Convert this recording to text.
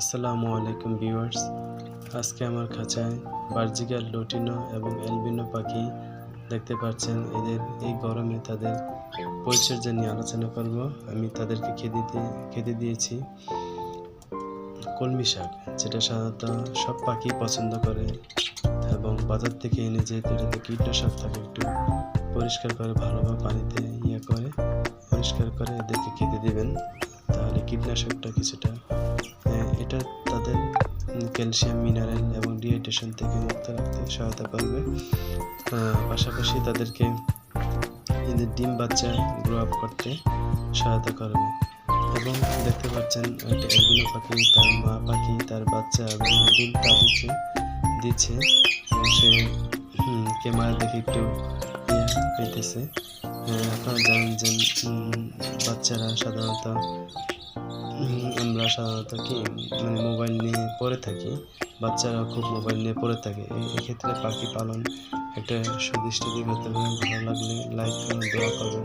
আসসালামু আলাইকুম ভিউয়ার্স। আজকে আমার খাঁচায় বার্জিকার লুটিনো এবং অ্যালবিনো পাখি দেখতে পাচ্ছেন। এদের এই গরমে তাদের পরিচর্যা নিয়ে আলোচনা করব। আমি তাদেরকে খেতে দিয়েছি কলমি শাক, যেটা সাধারণত সব পাখি পছন্দ করে, এবং বাজার থেকে এনে যেহেতু এটাতে কীটনাশক থাকে, একটু পরিষ্কার করে ভালোভাবে পানিতে পরিষ্কার করে এদেরকে খেতে দিবেন। তাহলে কীটনাশকটা কিছুটা এটা তাদের ক্যালসিয়াম, মিনারেল এবং ডিহাইড্রেশন থেকে মুক্ত রাখতে সহায়তা করবে। পাশাপাশি তাদেরকে এদের ডিম বাচ্চা গ্রো আপ করতে সহায়তা করবে। এবং দেখতে পাচ্ছেন একটা অ্যালবিনো পাখি, তার মা পাখি তার বাচ্চা এবং ডিম তা দিচ্ছে। সে ক্যামেরা দেখে একটু পেতেছে। আপনারা জানেন যে বাচ্চারা সাধারণত আমরা সাধারণত মোবাইল নিয়ে পড়ে থাকি, বাচ্চারা খুব মোবাইল নিয়ে পড়ে থাকে। এক্ষেত্রে পাখি পালন একটা সুদৃষ্টি দিক হতে পারে। ভালো লাগলে লাইক করুন, দোয়া করবেন।